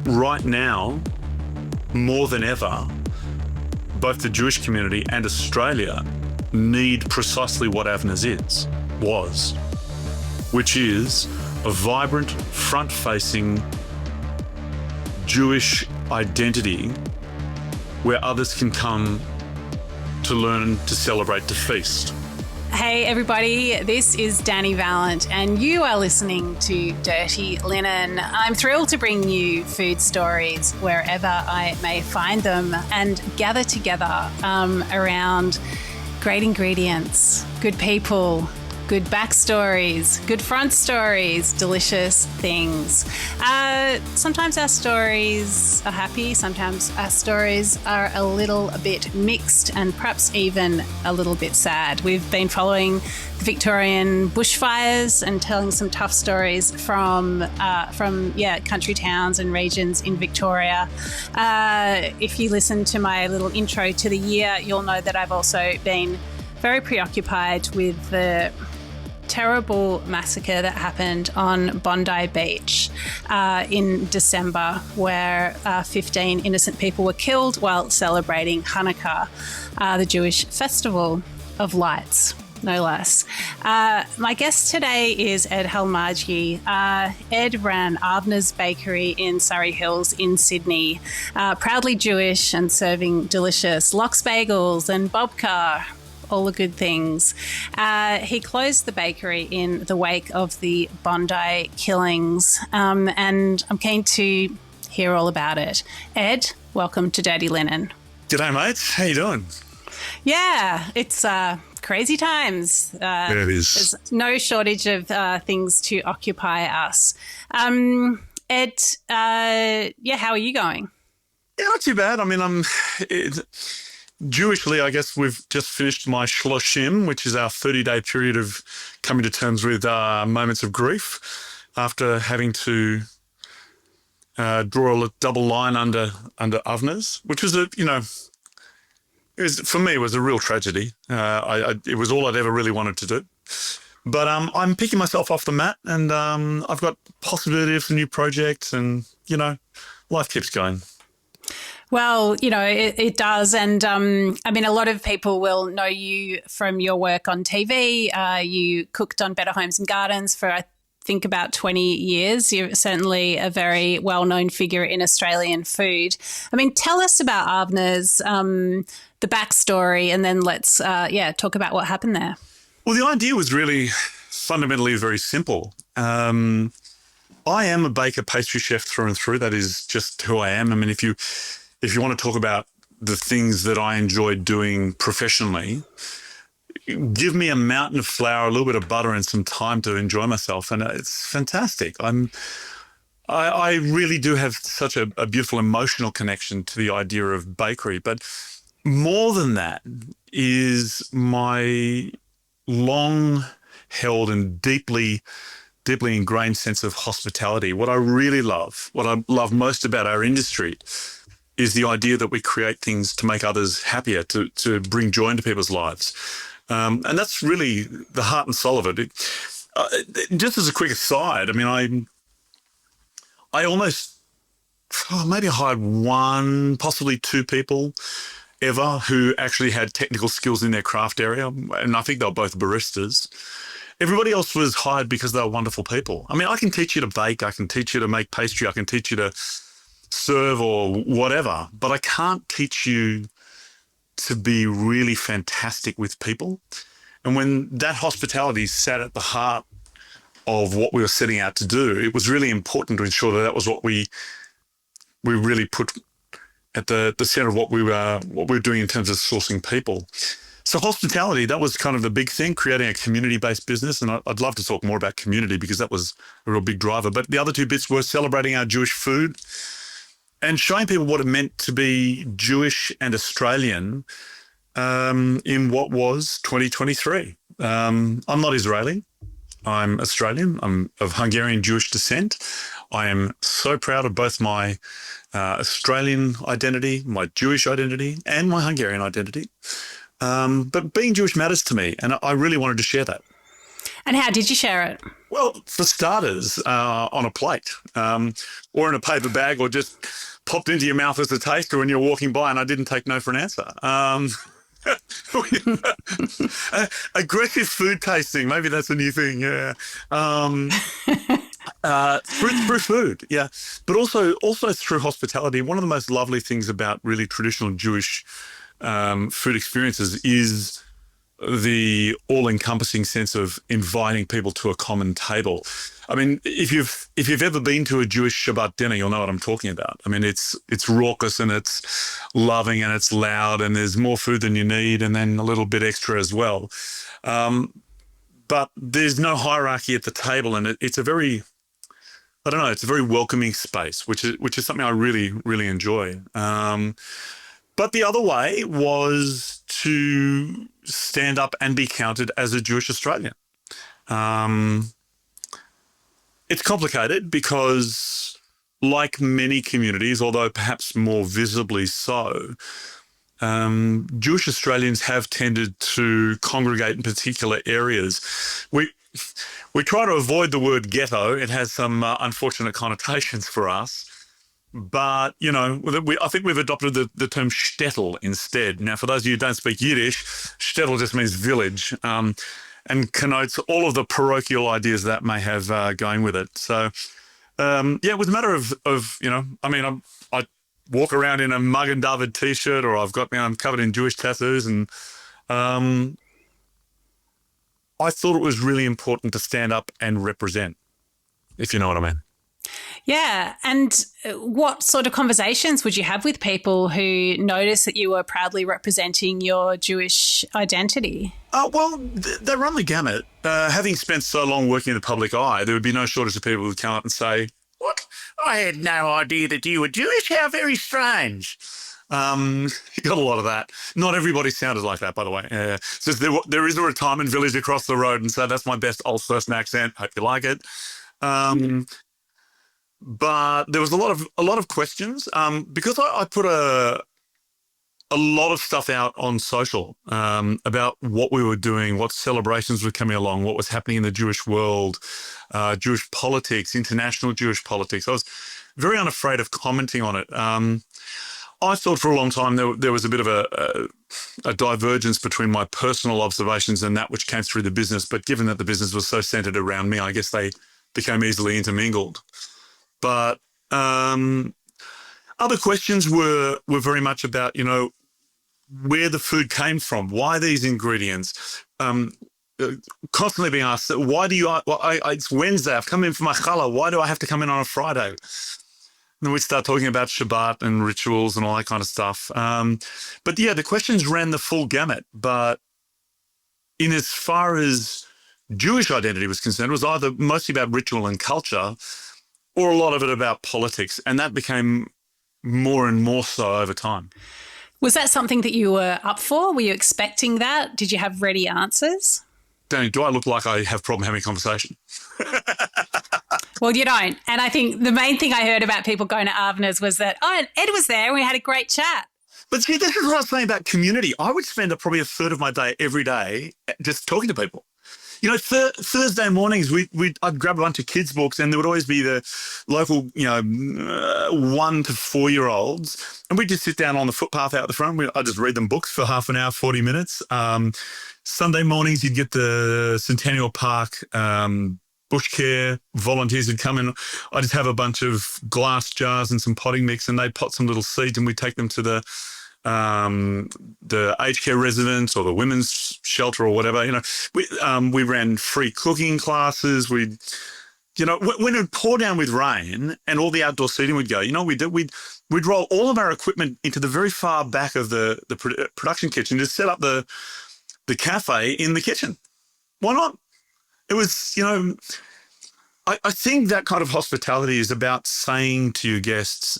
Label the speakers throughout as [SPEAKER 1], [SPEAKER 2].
[SPEAKER 1] right now, more than ever, both the Jewish community and Australia need precisely what Avners was, which is a vibrant, front-facing Jewish identity where others can come to learn, to celebrate, to feast.
[SPEAKER 2] Hey everybody, this is Dani Valent and you are listening to Dirty Linen. I'm thrilled to bring you food stories wherever I may find them and gather together around great ingredients, good people, good backstories, good front stories, delicious things. Sometimes our stories are happy, sometimes our stories are a little bit mixed and perhaps even a little bit sad. We've been following the Victorian bushfires and telling some tough stories from country towns and regions in Victoria. If you listen to my little intro to the year, you'll know that I've also been very preoccupied with the terrible massacre that happened on Bondi Beach in December, where 15 innocent people were killed while celebrating Hanukkah, the Jewish festival of lights, no less. My guest today is Ed Halmagyi. Ed ran Avners Bakery in Surrey Hills in Sydney, proudly Jewish and serving delicious Locke's bagels and babka, all the good things. He closed the bakery in the wake of the Bondi killings, and I'm keen to hear all about it. Ed, welcome to Dirty Linen.
[SPEAKER 1] G'day, mates. How you doing?
[SPEAKER 2] Yeah, it's crazy times.
[SPEAKER 1] Yeah, it is.
[SPEAKER 2] There's no shortage of things to occupy us. Ed, how are you going?
[SPEAKER 1] Yeah, not too bad. I mean, Jewishly, I guess we've just finished my shloshim, which is our 30-day period of coming to terms with moments of grief after having to draw a double line under Avners, which was for me, it was a real tragedy. It was all I'd ever really wanted to do. But I'm picking myself off the mat, and I've got possibility of some new projects, and, life keeps going.
[SPEAKER 2] Well, it does. And a lot of people will know you from your work on TV. You cooked on Better Homes and Gardens for, I think, about 20 years. You're certainly a very well-known figure in Australian food. Tell us about Avners, the backstory, and then let's, talk about what happened there.
[SPEAKER 1] Well, the idea was really fundamentally very simple. I am a baker, pastry chef through and through. That is just who I am. If you want to talk about the things that I enjoyed doing professionally, give me a mountain of flour, a little bit of butter, and some time to enjoy myself, and it's fantastic. I really do have such a beautiful emotional connection to the idea of bakery, but more than that is my long-held and deeply ingrained sense of hospitality. What I really love, what I love most about our industry, is the idea that we create things to make others happier, to bring joy into people's lives. And that's really the heart and soul of it. Just as a quick aside, I almost maybe hired one, possibly two people ever who actually had technical skills in their craft area, and I think they were both baristas. Everybody else was hired because they were wonderful people. I can teach you to bake, I can teach you to make pastry, I can teach you to serve or whatever, but I can't teach you to be really fantastic with people. And when that hospitality sat at the heart of what we were setting out to do, it was really important to ensure that was what we really put at the center of what we were doing in terms of sourcing people. So hospitality, that was kind of the big thing, creating a community-based business. And I'd love to talk more about community because that was a real big driver. But the other two bits were celebrating our Jewish food and showing people what it meant to be Jewish and Australian in what was 2023. I'm not Israeli. I'm Australian. I'm of Hungarian Jewish descent. I am so proud of both my Australian identity, my Jewish identity, and my Hungarian identity. But being Jewish matters to me, and I really wanted to share that.
[SPEAKER 2] And how did you share it?
[SPEAKER 1] Well, for starters, on a plate, or in a paper bag, or just popped into your mouth as a taster when you're walking by, and I didn't take no for an answer. Aggressive food tasting, maybe that's a new thing. Yeah, through food, yeah, but also through hospitality. One of the most lovely things about really traditional Jewish food experiences is the all-encompassing sense of inviting people to a common table. I mean, if you've ever been to a Jewish Shabbat dinner, you'll know what I'm talking about. I mean, it's raucous and it's loving and it's loud and there's more food than you need and then a little bit extra as well. But there's no hierarchy at the table, and it's a very, I don't know, it's a very welcoming space, which is something I really, really enjoy. But the other way was to stand up and be counted as a Jewish Australian. It's complicated because, like many communities, although perhaps more visibly so, Jewish Australians have tended to congregate in particular areas. We try to avoid the word ghetto. It has some unfortunate connotations for us. But, you know, I think we've adopted the term shtetl instead. Now, for those of you who don't speak Yiddish, shtetl just means village, and connotes all of the parochial ideas that may have going with it. So, yeah, it was a matter of you know, I mean, I walk around in a Magen David T-shirt, or I'm covered in Jewish tattoos, and I thought it was really important to stand up and represent, if you know what I mean.
[SPEAKER 2] Yeah. And what sort of conversations would you have with people who notice that you were proudly representing your Jewish identity?
[SPEAKER 1] Well, they run the gamut. Having spent so long working in the public eye, there would be no shortage of people who would come up and say, "What? I had no idea that you were Jewish. How very strange." You got a lot of that. Not everybody sounded like that, by the way. So there is a retirement village across the road, and so that's my best Alsatian accent. Hope you like it. But there was a lot of questions because I put a lot of stuff out on social about what we were doing, what celebrations were coming along, what was happening in the Jewish world, Jewish politics, international Jewish politics. I was very unafraid of commenting on it. I thought for a long time there was a bit of a divergence between my personal observations and that which came through the business. But given that the business was so centered around me, I guess they became easily intermingled. But other questions were very much about, you know, where the food came from, why these ingredients. Constantly being asked, why do you? It's Wednesday. I've come in for my challah. Why do I have to come in on a Friday? And then we'd start talking about Shabbat and rituals and all that kind of stuff. But yeah, the questions ran the full gamut. But in as far as Jewish identity was concerned, it was either mostly about ritual and culture, or a lot of it about politics. And that became more and more so over time.
[SPEAKER 2] Was that something that you were up for? Were you expecting that? Did you have ready answers?
[SPEAKER 1] Dani, do I look like I have a problem having a conversation?
[SPEAKER 2] Well, you don't. And I think the main thing I heard about people going to Avners was that, and Ed was there and we had a great chat.
[SPEAKER 1] But see, this is what I was saying about community. I would spend probably a third of my day every day just talking to people. You know, Thursday mornings, I'd grab a bunch of kids' books, and there would always be the local, 1 to 4 year olds, and we'd just sit down on the footpath out the front. I'd just read them books for half an hour, 40 minutes. Sunday mornings, you'd get the Centennial Park bush care volunteers would come in. I'd just have a bunch of glass jars and some potting mix, and they'd pot some little seeds, and we'd take them to the aged care residence or the women's shelter or whatever. You know, we ran free cooking classes. When it would pour down with rain and all the outdoor seating would go, you know what we'd roll all of our equipment into the very far back of the production kitchen to set up the cafe in the kitchen. Why not? It was, I think that kind of hospitality is about saying to your guests,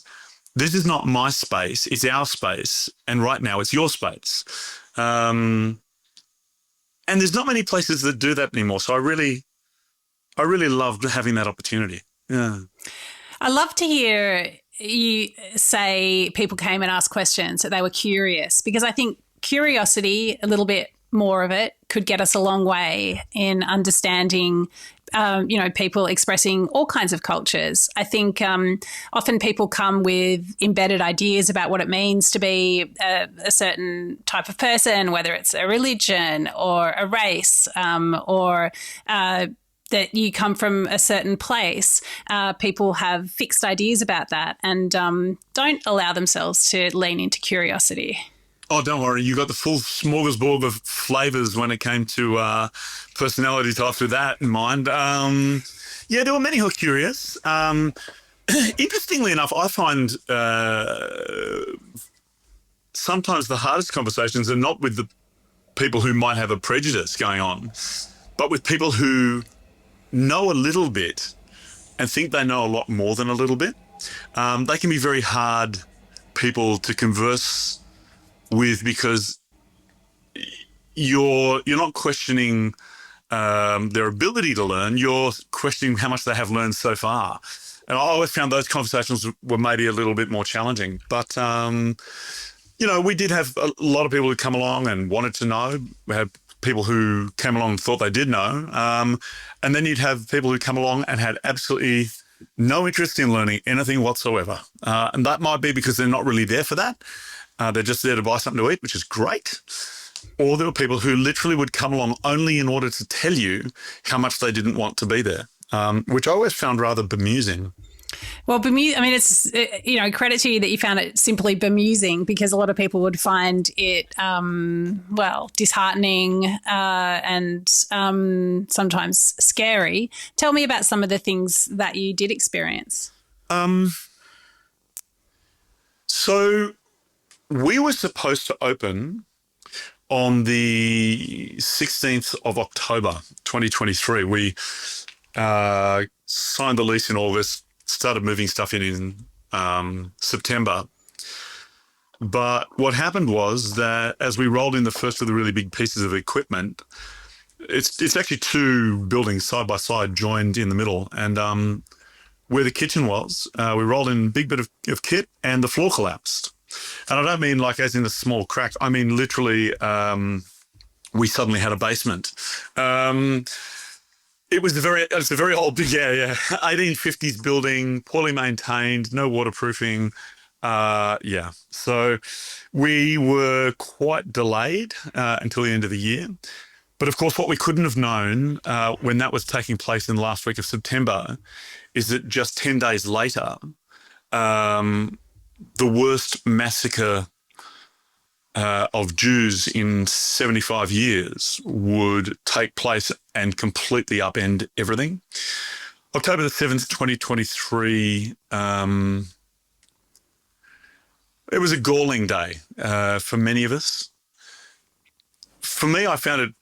[SPEAKER 1] this is not my space, it's our space, and right now it's your space. And there's not many places that do that anymore, so I really loved having that opportunity. Yeah.
[SPEAKER 2] I love to hear you say people came and asked questions, that they were curious, because I think curiosity a little bit more of it could get us a long way in understanding people expressing all kinds of cultures. I think often people come with embedded ideas about what it means to be a certain type of person, whether it's a religion or a race or that you come from a certain place. People have fixed ideas about that and don't allow themselves to lean into curiosity.
[SPEAKER 1] Oh, don't worry. You got the full smorgasbord of flavours when it came to personality types with that in mind. Yeah, there were many who are curious. Interestingly enough, I find sometimes the hardest conversations are not with the people who might have a prejudice going on, but with people who know a little bit and think they know a lot more than a little bit. They can be very hard people to converse with because you're not questioning their ability to learn, you're questioning how much they have learned so far. And I always found those conversations were maybe a little bit more challenging. But, we did have a lot of people who come along and wanted to know. We had people who came along and thought they did know. And then you'd have people who come along and had absolutely no interest in learning anything whatsoever. And that might be because they're not really there for that. They're just there to buy something to eat, which is great. Or there were people who literally would come along only in order to tell you how much they didn't want to be there, which I always found rather bemusing.
[SPEAKER 2] Well, it's, credit to you that you found it simply bemusing, because a lot of people would find it, disheartening and sometimes scary. Tell me about some of the things that you did experience.
[SPEAKER 1] So we were supposed to open on the 16th of October, 2023. We signed the lease in August, started moving stuff in September. But what happened was that as we rolled in the first of the really big pieces of equipment, it's actually two buildings side by side joined in the middle. And where the kitchen was, we rolled in a big bit of kit and the floor collapsed. And I don't mean like as in a small crack. I mean literally we suddenly had a basement. It's a very old, 1850s building, poorly maintained, no waterproofing. So we were quite delayed until the end of the year. But of course, what we couldn't have known when that was taking place in the last week of September is that just 10 days later, the worst massacre of Jews in 75 years would take place and completely upend everything. October the 7th, 2023, it was a galling day for many of us. For me, I found it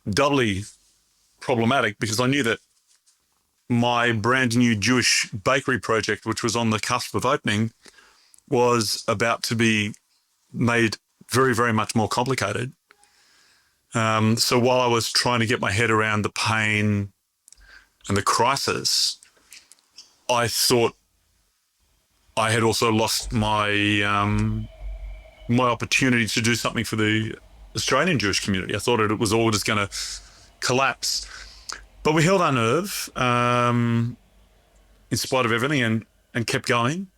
[SPEAKER 1] doubly problematic because I knew that my brand new Jewish bakery project, which was on the cusp of opening, was about to be made very, very much more complicated. So while I was trying to get my head around the pain and the crisis, I thought I had also lost my my opportunity to do something for the Australian Jewish community. I thought it was all just going to collapse. But we held our nerve in spite of everything and kept going.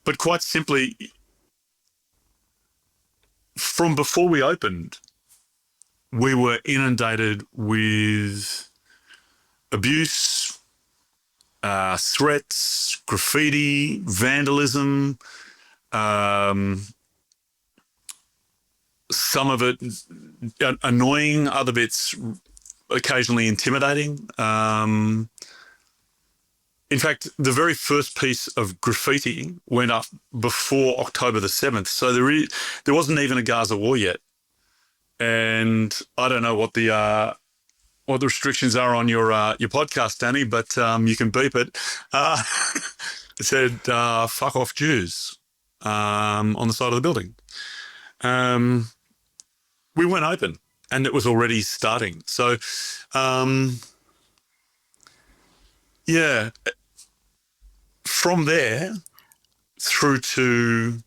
[SPEAKER 1] But quite simply, from before we opened, we were inundated with abuse, threats, graffiti, vandalism, some of it annoying, other bits occasionally intimidating. In fact, the very first piece of graffiti went up before October the 7th. So there wasn't even a Gaza war yet. And I don't know what the restrictions are on your podcast, Dani, but you can beep it. It said, fuck off Jews on the side of the building. We weren't open and it was already starting. So, from there through to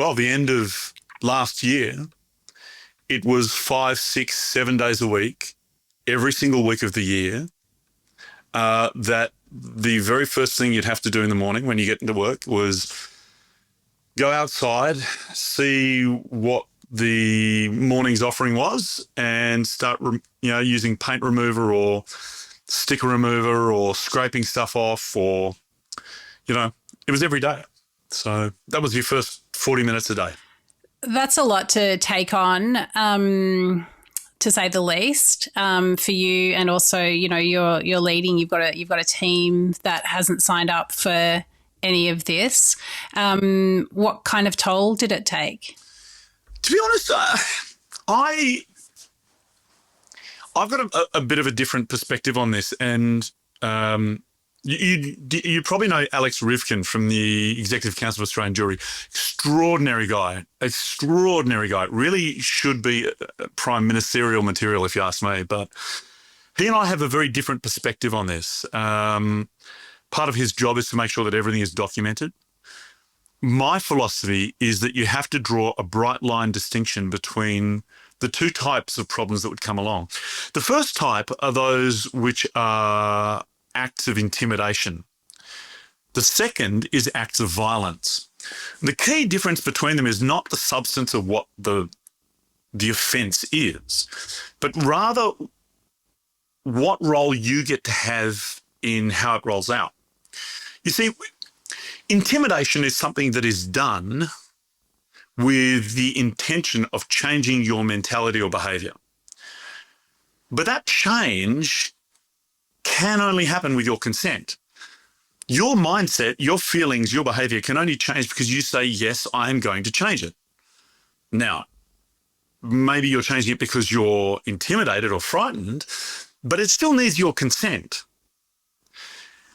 [SPEAKER 1] well, the end of last year, it was 5, 6, 7 days a week, every single week of the year, that the very first thing you'd have to do in the morning when you get into work was go outside, see what the morning's offering was, and start, using paint remover or sticker remover or scraping stuff off, or, it was every day. So that was your first 40 minutes a day.
[SPEAKER 2] That's a lot to take on, to say the least, for you. And also, you're leading. You've got a team that hasn't signed up for any of this. What kind of toll did it take?
[SPEAKER 1] To be honest, I've got a bit of a different perspective on this, and you probably know Alex Rivkin from the Executive Council of Australian Jury. Extraordinary guy. Really should be prime ministerial material, if you ask me. But he and I have a very different perspective on this. Part of his job is to make sure that everything is documented. My philosophy is that you have to draw a bright line distinction between the two types of problems that would come along. The first type are those which are acts of intimidation. The second is acts of violence. The key difference between them is not the substance of what the offence is, but rather what role you get to have in how it rolls out. You see, intimidation is something that is done with the intention of changing your mentality or behaviour. But that change can only happen with your consent. Your mindset, your feelings, your behaviour can only change because you say, yes, I am going to change it. Now, maybe you're changing it because you're intimidated or frightened, but it still needs your consent.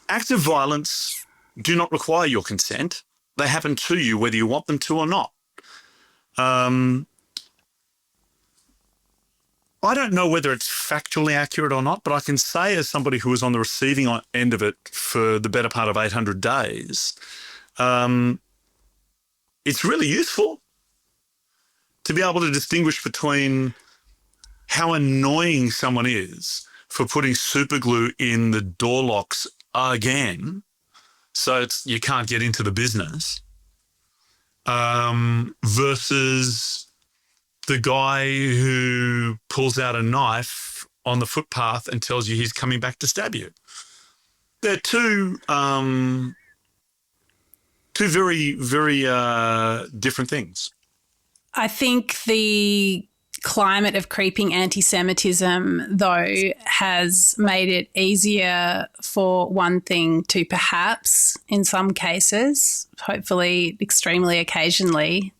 [SPEAKER 1] Acts of violence do not require your consent. They happen to you whether you want them to or not. I don't know whether it's factually accurate or not, but I can say, as somebody who was on the receiving end of it for the better part of 800 days, it's really useful to be able to distinguish between how annoying someone is for putting super glue in the door locks again, so you can't get into the business, versus the guy who pulls out a knife on the footpath and tells you he's coming back to stab you. They're two very, very different things.
[SPEAKER 2] I think the climate of creeping antisemitism, though, has made it easier for one thing to perhaps, in some cases, hopefully extremely occasionally,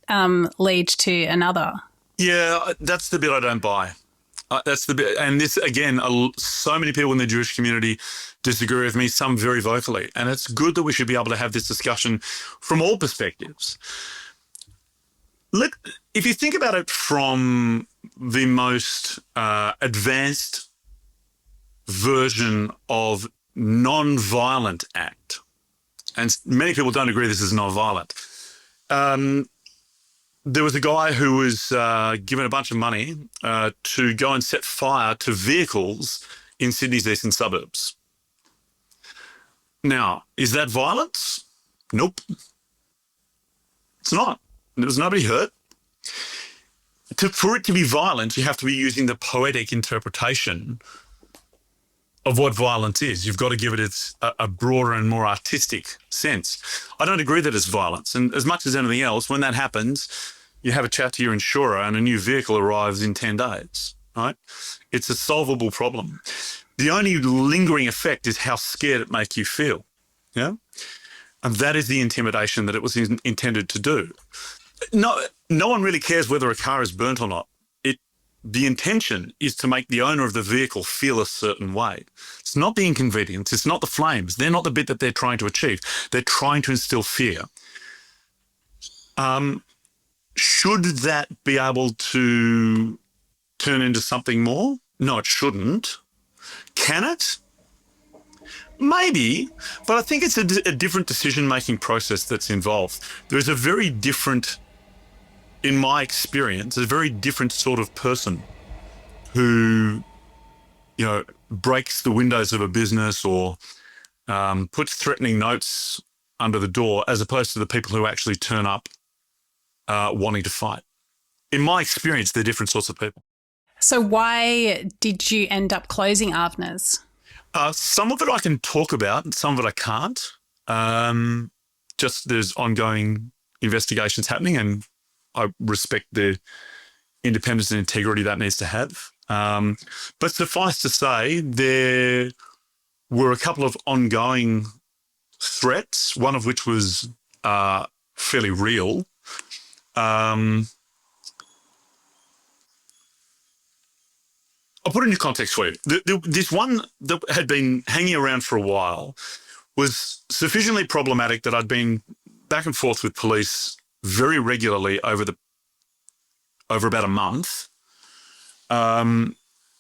[SPEAKER 2] lead to another.
[SPEAKER 1] Yeah, that's the bit I don't buy. That's the bit, and this, again, so many people in the Jewish community disagree with me, some very vocally, and it's good that we should be able to have this discussion from all perspectives. If you think about it from the most advanced version of non-violent act, and many people don't agree this is non-violent, there was a guy who was given a bunch of money to go and set fire to vehicles in Sydney's eastern suburbs. Now, is that violence? Nope. It's not. There was nobody hurt. For it to be violent, you have to be using the poetic interpretation of what violence is. You've got to give it a broader and more artistic sense. I don't agree that it's violence. And as much as anything else, when that happens, you have a chat to your insurer and a new vehicle arrives in 10 days, right? It's a solvable problem. The only lingering effect is how scared it makes you feel, yeah? And that is the intimidation that it was intended to do. No one really cares whether a car is burnt or not. The intention is to make the owner of the vehicle feel a certain way. It's not the inconvenience. It's not the flames. They're not the bit that they're trying to achieve. They're trying to instill fear. Should that be able to turn into something more? No, it shouldn't. Can it? Maybe, but I think it's a different decision-making process that's involved. There's a very different in my experience, a very different sort of person who, breaks the windows of a business or puts threatening notes under the door, as opposed to the people who actually turn up wanting to fight. In my experience, they're different sorts of people.
[SPEAKER 2] So why did you end up closing Avners?
[SPEAKER 1] Some of it I can talk about, and some of it I can't. Just there's ongoing investigations happening, and I respect the independence and integrity that needs to have. But suffice to say, there were a couple of ongoing threats, one of which was fairly real. I'll put it into context for you. This one that had been hanging around for a while was sufficiently problematic that I'd been back and forth with police very regularly over about a month.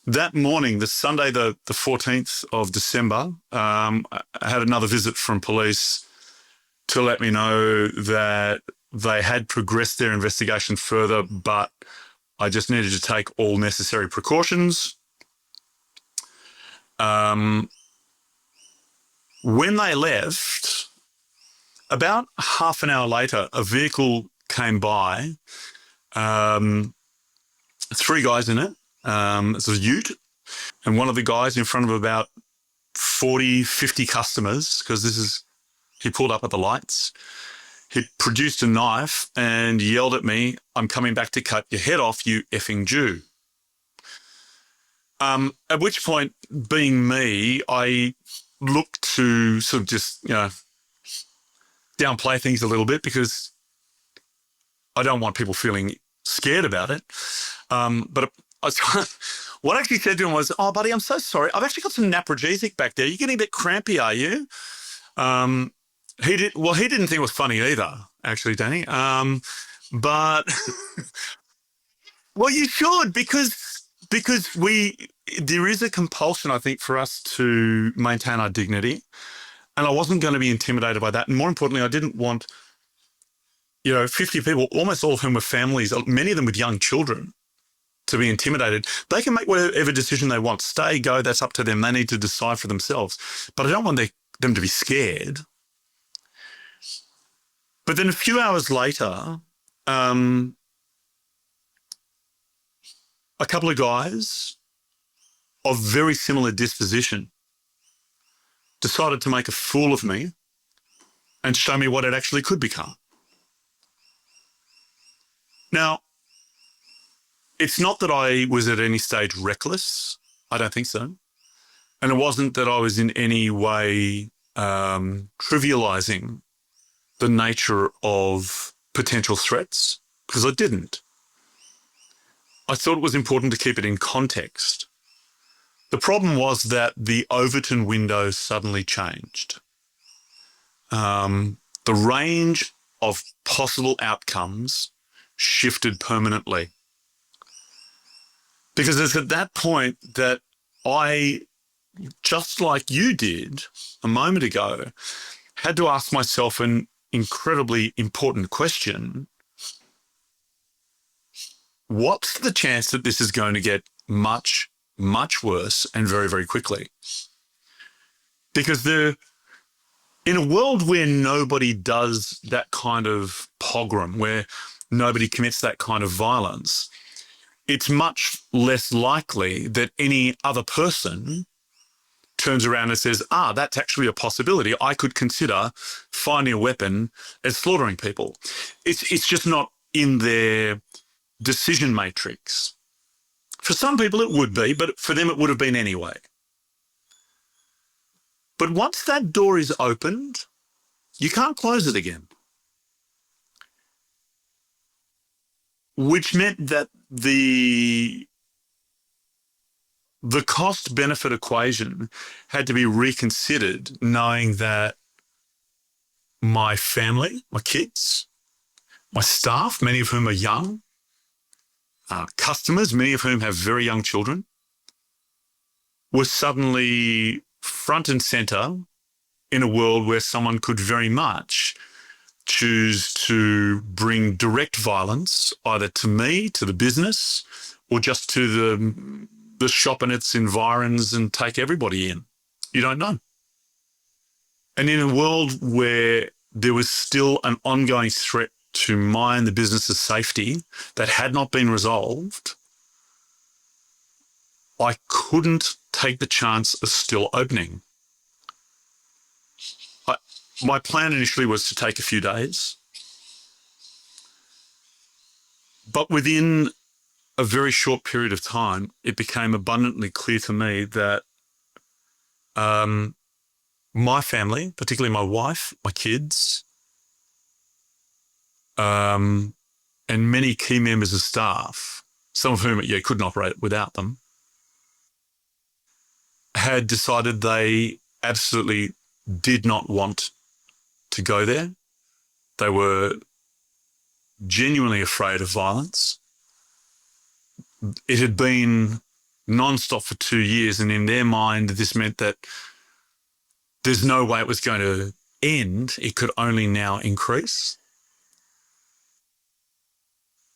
[SPEAKER 1] That morning, the Sunday, the 14th of December, I had another visit from police to let me know that they had progressed their investigation further, but I just needed to take all necessary precautions. When they left, about half an hour later, a vehicle came by, 3 guys in it. It's a ute, and one of the guys in front of about 40, 50 customers, because he pulled up at the lights. He produced a knife and yelled at me, "I'm coming back to cut your head off, you effing Jew." At which point, being me, I looked to sort of just, downplay things a little bit, because I don't want people feeling scared about it. But what I actually said to him was, "Oh, buddy, I'm so sorry. I've actually got some naprogesic back there. You're getting a bit crampy, are you?" He didn't think it was funny either, actually, Dani. But well, you should, because there is a compulsion, I think, for us to maintain our dignity, and I wasn't going to be intimidated by that. And more importantly, I didn't want 50 people, almost all of whom were families, many of them with young children, to be intimidated. They can make whatever decision they want. Stay, go, that's up to them. They need to decide for themselves. But I don't want them to be scared. But then a few hours later, a couple of guys of very similar disposition decided to make a fool of me and show me what it actually could become. Now, it's not that I was at any stage reckless. I don't think so. And it wasn't that I was in any way trivializing the nature of potential threats, because I didn't. I thought it was important to keep it in context. The problem was that the Overton window suddenly changed. The range of possible outcomes shifted permanently. Because it's at that point that I, just like you did a moment ago, had to ask myself an incredibly important question. What's the chance that this is going to get much, much worse and very, very quickly? Because in a world where nobody does that kind of pogrom, where nobody commits that kind of violence, it's much less likely that any other person turns around and says, that's actually a possibility. I could consider finding a weapon and slaughtering people. It's just not in their decision matrix. For some people it would be, but for them it would have been anyway. But once that door is opened, you can't close it again. Which meant that the cost-benefit equation had to be reconsidered, knowing that my family, my kids, my staff, many of whom are young, customers, many of whom have very young children, were suddenly front and centre in a world where someone could very much choose to bring direct violence either to me, to the business, or just to the shop and its environs and take everybody in. You don't know. And in a world where there was still an ongoing threat to mine, the business's safety that had not been resolved, I couldn't take the chance of still opening. My plan initially was to take a few days, but within a very short period of time, it became abundantly clear to me that my family, particularly my wife, my kids, and many key members of staff, some of whom couldn't operate without them, had decided they absolutely did not want to go there. They were genuinely afraid of violence. It had been non-stop for 2 years, and in their mind, this meant that there's no way it was going to end. It could only now increase.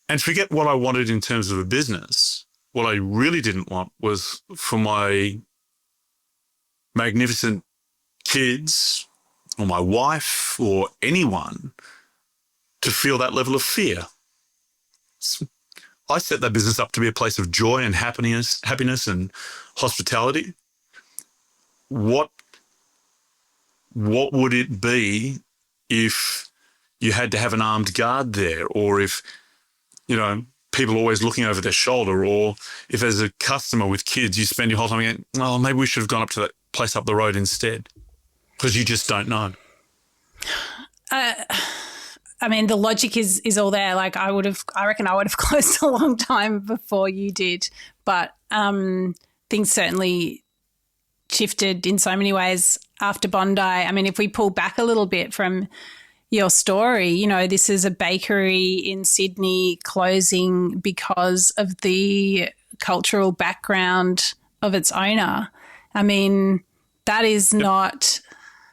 [SPEAKER 1] And forget what I wanted in terms of a business. What I really didn't want was for my magnificent kids or my wife or anyone to feel that level of fear. I set that business up to be a place of joy and happiness and hospitality. What would it be if you had to have an armed guard there, or if, people always looking over their shoulder, or if as a customer with kids, you spend your whole time going, oh, maybe we should have gone up to that place up the road instead, because you just don't know.
[SPEAKER 2] I mean, the logic is all there. Like I reckon I would have closed a long time before you did, but things certainly shifted in so many ways after Bondi. I mean, if we pull back a little bit from your story, this is a bakery in Sydney closing because of the cultural background of its owner. I mean, that is not.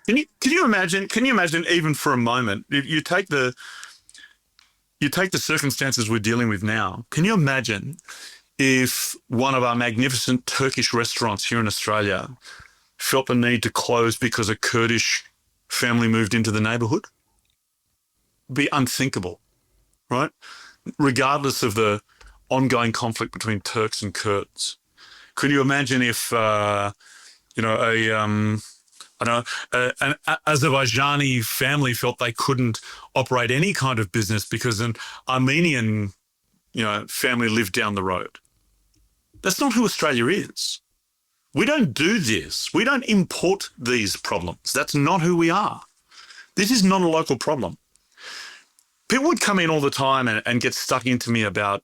[SPEAKER 1] Can you imagine? Can you imagine even for a moment? You take the circumstances we're dealing with now. Can you imagine if one of our magnificent Turkish restaurants here in Australia felt the need to close because a Kurdish family moved into the neighbourhood? It'd be unthinkable, right? Regardless of the ongoing conflict between Turks and Kurds. Could you imagine if, an Azerbaijani family felt they couldn't operate any kind of business because an Armenian, family lived down the road? That's not who Australia is. We don't do this. We don't import these problems. That's not who we are. This is not a local problem. People would come in all the time and get stuck into me about,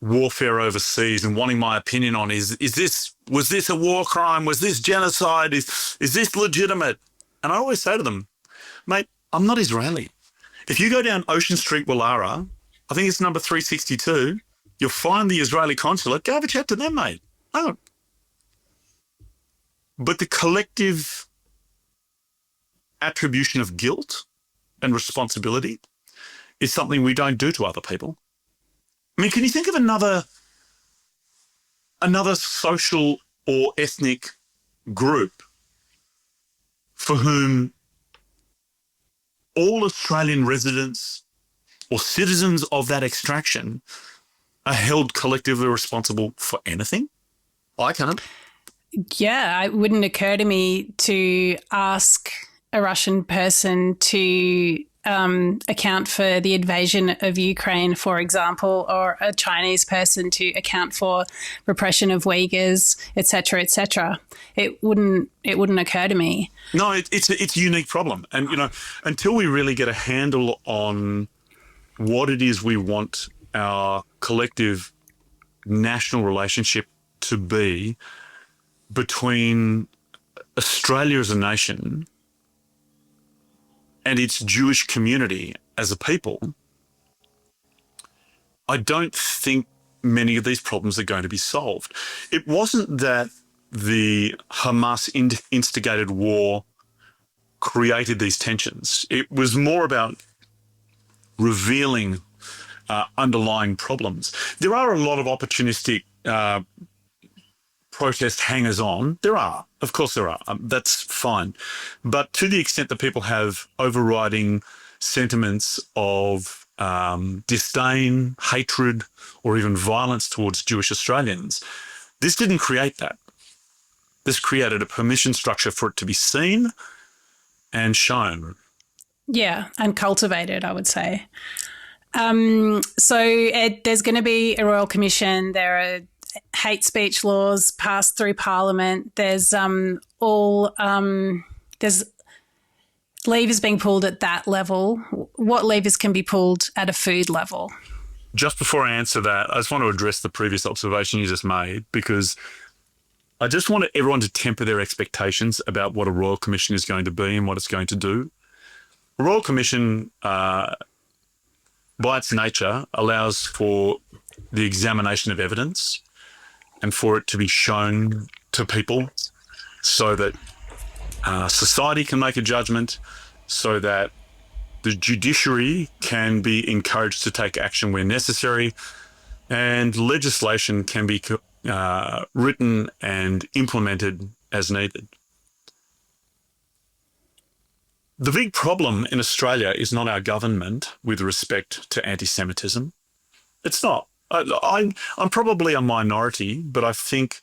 [SPEAKER 1] warfare overseas and wanting my opinion on was this a war crime? Was this genocide? Is this legitimate? And I always say to them, mate, I'm not Israeli. If you go down Ocean Street, Wallara, I think it's number 362, you'll find the Israeli consulate. Go have a chat to them, mate. Oh. But the collective attribution of guilt and responsibility is something we don't do to other people. I mean, can you think of another social or ethnic group for whom all Australian residents or citizens of that extraction are held collectively responsible for anything? I can't.
[SPEAKER 2] Yeah, it wouldn't occur to me to ask a Russian person to account for the invasion of Ukraine, for example, or a Chinese person to account for repression of Uyghurs, etc., etc. It wouldn't occur to me.
[SPEAKER 1] No, it's a unique problem, and until we really get a handle on what it is we want our collective national relationship to be between Australia as a nation and its Jewish community as a people, I don't think many of these problems are going to be solved. It wasn't that the Hamas instigated war created these tensions. It was more about revealing underlying problems. There are a lot of opportunistic protest hangers-on. There are. Of course there are. That's fine. But to the extent that people have overriding sentiments of disdain, hatred, or even violence towards Jewish Australians, this didn't create that. This created a permission structure for it to be seen and shown.
[SPEAKER 2] Yeah, and cultivated, I would say. So, Ed, there's going to be a Royal Commission. There are hate speech laws passed through Parliament. There's there's levers being pulled at that level. What levers can be pulled at a food level?
[SPEAKER 1] Just before I answer that, I just want to address the previous observation you just made, because I just want everyone to temper their expectations about what a Royal Commission is going to be and what it's going to do. A Royal Commission, by its nature, allows for the examination of evidence and for it to be shown to people so that society can make a judgment, so that the judiciary can be encouraged to take action where necessary, and legislation can be written and implemented as needed. The big problem in Australia is not our government with respect to anti-Semitism. It's not. I'm probably a minority, but I think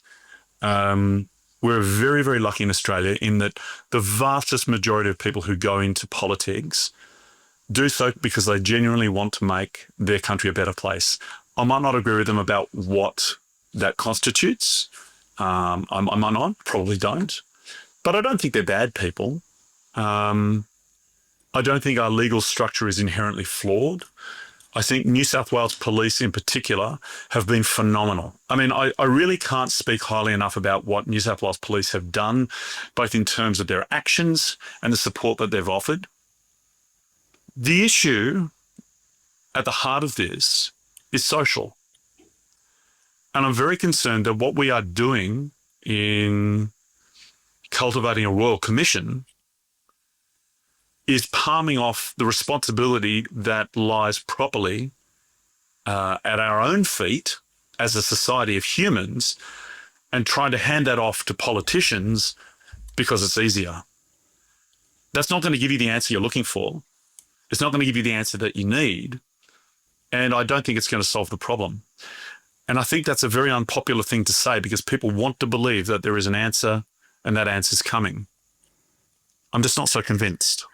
[SPEAKER 1] we're very, very lucky in Australia in that the vastest majority of people who go into politics do so because they genuinely want to make their country a better place. I might not agree with them about what that constitutes. I might not, probably don't. But I don't think they're bad people. I don't think our legal structure is inherently flawed. I think New South Wales Police in particular have been phenomenal. I mean, I really can't speak highly enough about what New South Wales Police have done, both in terms of their actions and the support that they've offered. The issue at the heart of this is social. And I'm very concerned that what we are doing in cultivating a Royal Commission is palming off the responsibility that lies properly at our own feet as a society of humans and trying to hand that off to politicians because it's easier. That's not going to give you the answer you're looking for. It's not going to give you the answer that you need. And I don't think it's going to solve the problem. And I think that's a very unpopular thing to say because people want to believe that there is an answer and that answer's coming. I'm just not so convinced.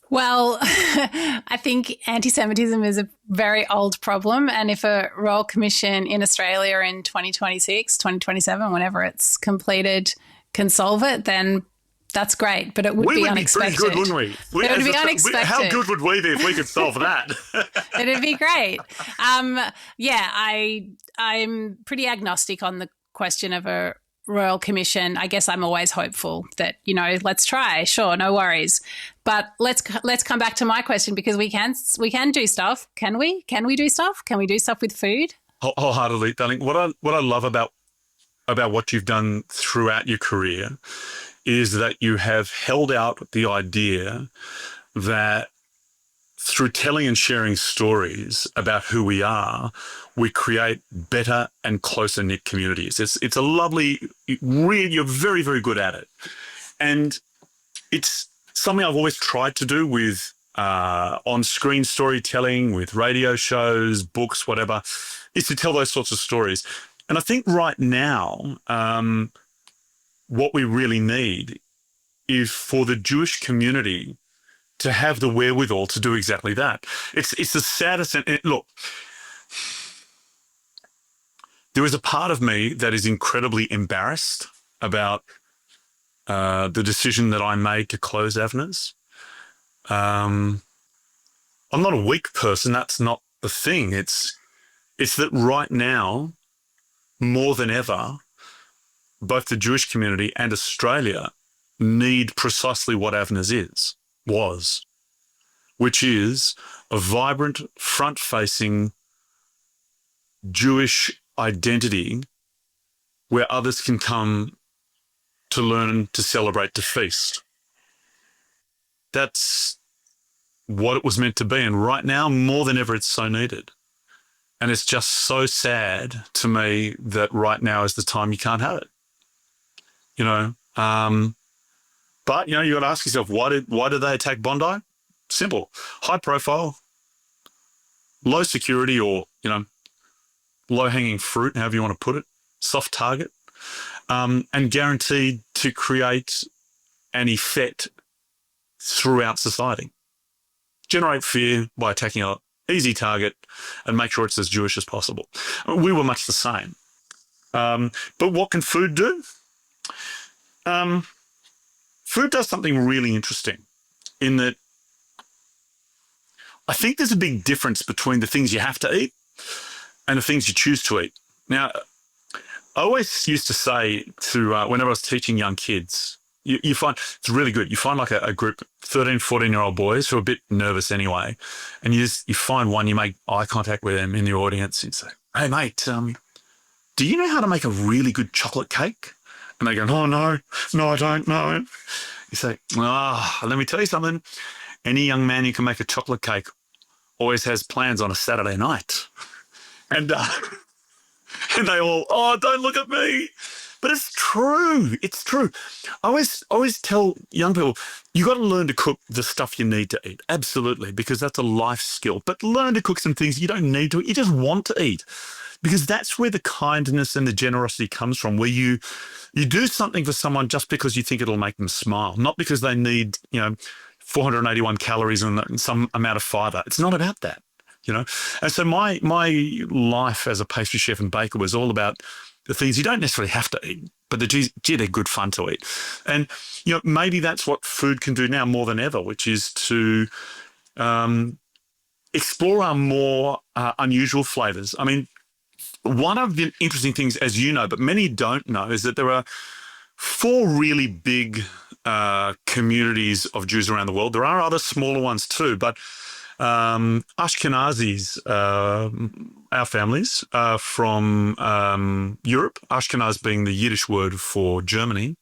[SPEAKER 2] Well, I think anti-Semitism is a very old problem. And if a Royal Commission in Australia in 2026, 2027, whenever it's completed, can solve it, then that's great. But it would be unexpected.
[SPEAKER 1] We would be pretty good, wouldn't we?
[SPEAKER 2] It would be unexpected.
[SPEAKER 1] How good would we be if we could solve that?
[SPEAKER 2] It'd be great. I'm pretty agnostic on the question of a Royal Commission. I guess I'm always hopeful that, let's try. Sure, no worries. But let's come back to my question because we can do stuff. Can we? Can we do stuff? Can we do stuff with food?
[SPEAKER 1] Wholeheartedly, darling. What I love about what you've done throughout your career is that you have held out the idea that through telling and sharing stories about who we are, we create better and closer knit communities. It's a lovely, you're very, very good at it. And it's something I've always tried to do with on-screen storytelling, with radio shows, books, whatever, is to tell those sorts of stories. And I think right now, what we really need is for the Jewish community to have the wherewithal to do exactly that. It's the saddest. Look, there is a part of me that is incredibly embarrassed about the decision that I made to close Avners. I'm not a weak person. That's not the thing. It's that right now, more than ever, both the Jewish community and Australia need precisely what Avners was, which is a vibrant, front-facing Jewish identity where others can come to learn, to celebrate, to feast. that's what it was meant to be. And right now, more than ever, it's so needed. And it's just so sad to me that right now is the time you can't have it. You know, but you know, you got to ask yourself, why did they attack Bondi? Simple, high profile, low security, or you know, low hanging fruit, however you want to put it, soft target, and guaranteed to create an effect throughout society. Generate fear by attacking an easy target and make sure it's as Jewish as possible. We were much the same. But what can food do? Food does something really interesting in that I think there's a big difference between the things you have to eat and the things you choose to eat. Now, I always used to say to whenever I was teaching young kids, you find it's really good. You find like a group, 13, 14-year-old boys who are a bit nervous anyway, and you find one, you make eye contact with them in the audience and you say, hey, mate, do you know how to make a really good chocolate cake? And they go, oh, no, I don't know. You say, let me tell you something. Any young man who can make a chocolate cake always has plans on a Saturday night. And they all, don't look at me. But it's true. It's true. I always tell young people, you got to learn to cook the stuff you need to eat. Absolutely, because that's a life skill. But learn to cook some things you don't need to eat. You just want to eat. Because that's where the kindness and the generosity comes from, where you do something for someone just because you think it'll make them smile, not because they need, 481 calories and some amount of fiber. It's not about that, And so my life as a pastry chef and baker was all about the things you don't necessarily have to eat, but they're good fun to eat. And, maybe that's what food can do now more than ever, which is to explore our more unusual flavors. I mean, one of the interesting things, as you know, but many don't know, is that there are 4 really big communities of Jews around the world. There are other smaller ones too, but Ashkenazis, our families, from Europe, Ashkenaz being the Yiddish word for Germany,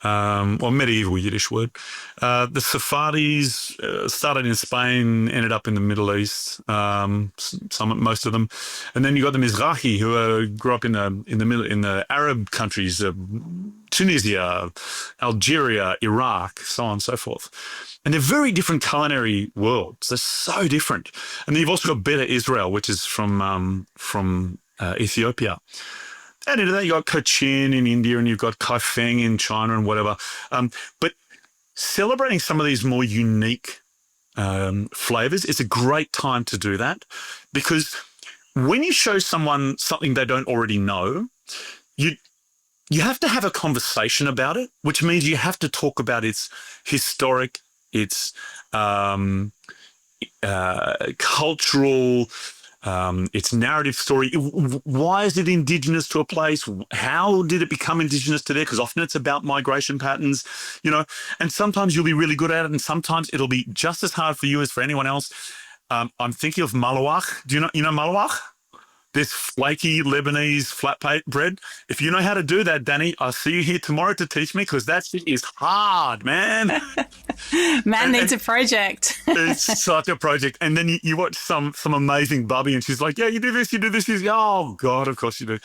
[SPEAKER 1] or medieval Yiddish word. The Sephardis started in Spain, ended up in the Middle East, most of them, and then you got the Mizrahi who grew up in the Arab countries, Tunisia, Algeria, Iraq, so on and so forth. And they're very different culinary worlds. They're so different. And then you've also got Beta Israel, which is from Ethiopia. And into that, you got Cochin in India and you've got Kaifeng in China and whatever. But celebrating some of these more unique flavors is a great time to do that, because when you show someone something they don't already know, you have to have a conversation about it, which means you have to talk about its historic, its cultural, its narrative story. Why is it indigenous to a place? How did it become indigenous to there? Because often it's about migration patterns, and sometimes you'll be really good at it, and sometimes it'll be just as hard for you as for anyone else. I'm thinking of malawach. Do you know malawach? This flaky Lebanese flat bread. If you know how to do that, Dani, I'll see you here tomorrow to teach me, because that shit is hard, man.
[SPEAKER 2] Man needs a project.
[SPEAKER 1] It's such a project. And then you watch some amazing bubby and she's like, yeah, you do this, you do this. Oh, God, of course you do.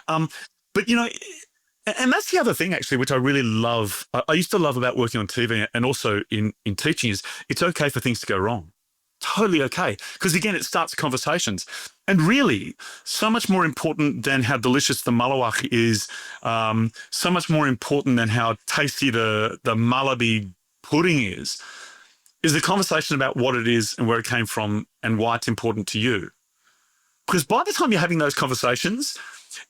[SPEAKER 1] But, and that's the other thing, actually, which I really love. I used to love about working on TV and also in teaching is it's okay for things to go wrong. Totally okay. Because, again, it starts conversations. And really, so much more important than how delicious the malawach is, so much more important than how tasty the malabi pudding is the conversation about what it is and where it came from and why it's important to you. Because by the time you're having those conversations,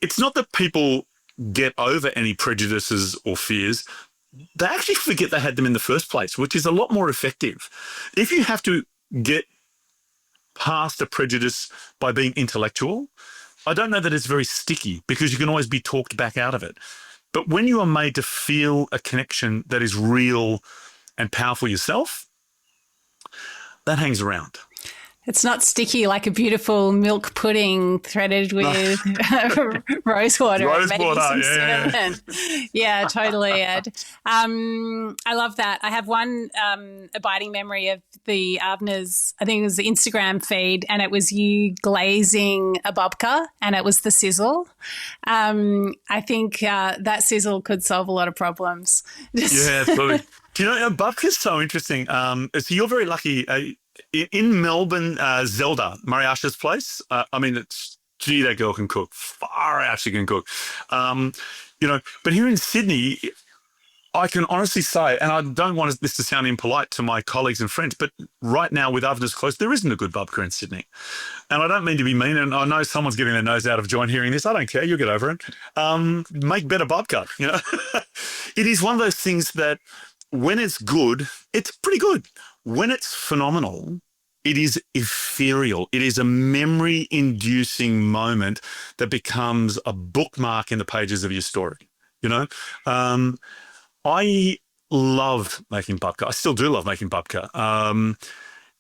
[SPEAKER 1] it's not that people get over any prejudices or fears. They actually forget they had them in the first place, which is a lot more effective. If you have to get past a prejudice by being intellectual, I don't know that it's very sticky, because you can always be talked back out of it. But when you are made to feel a connection that is real and powerful yourself, that hangs around.
[SPEAKER 2] It's not sticky like a beautiful milk pudding threaded with rose water.
[SPEAKER 1] Rose
[SPEAKER 2] Maybe
[SPEAKER 1] water,
[SPEAKER 2] some
[SPEAKER 1] yeah.
[SPEAKER 2] cinnamon. Yeah, totally, Ed. I love that. I have one abiding memory of the Avners, I think it was the Instagram feed, and it was you glazing a babka, and it was the sizzle. I think that sizzle could solve a lot of problems.
[SPEAKER 1] Yeah, absolutely. Do you know, babka's so interesting. So you're very lucky. In Melbourne, Zelda, Mariasha's place, I mean, gee, that girl can cook. Far out she can cook. But here in Sydney, I can honestly say, and I don't want this to sound impolite to my colleagues and friends, but right now with Avners closed, there isn't a good babka in Sydney. And I don't mean to be mean, and I know someone's getting their nose out of joint hearing this. I don't care. You'll get over it. Make better babka. It is one of those things that when it's good, it's pretty good. When it's phenomenal, it is ethereal. It is a memory-inducing moment that becomes a bookmark in the pages of your story. I love making babka. I still do love making babka.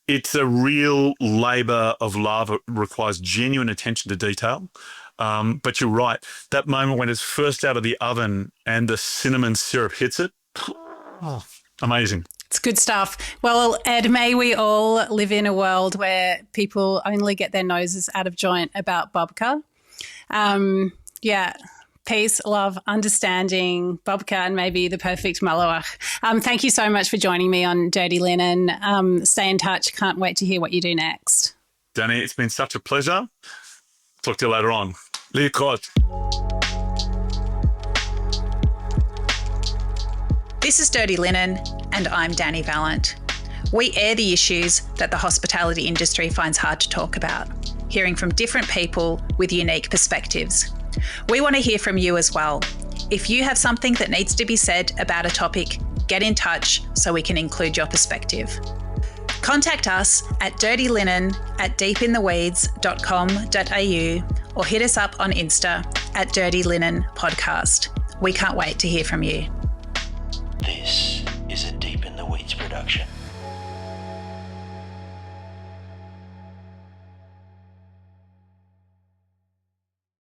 [SPEAKER 1] It's a real labour of love. It requires genuine attention to detail. But you're right. That moment when it's first out of the oven and the cinnamon syrup hits it, amazing.
[SPEAKER 2] It's good stuff. Well, Ed, may we all live in a world where people only get their noses out of joint about babka. Peace, love, understanding, babka, and maybe the perfect malawach. Thank you so much for joining me on Dirty Linen. Stay in touch. Can't wait to hear what you do next.
[SPEAKER 1] Dani, it's been such a pleasure. Talk to you later on. Liakot.
[SPEAKER 2] This is Dirty Linen, and I'm Dani Valent. We air the issues that the hospitality industry finds hard to talk about, hearing from different people with unique perspectives. We want to hear from you as well. If you have something that needs to be said about a topic, get in touch so we can include your perspective. Contact us at dirtylinen@deepintheweeds.com.au or hit us up on Insta at Dirty Linen Podcast. We can't wait to hear from you.
[SPEAKER 3] This is a Deep in the Weeds production.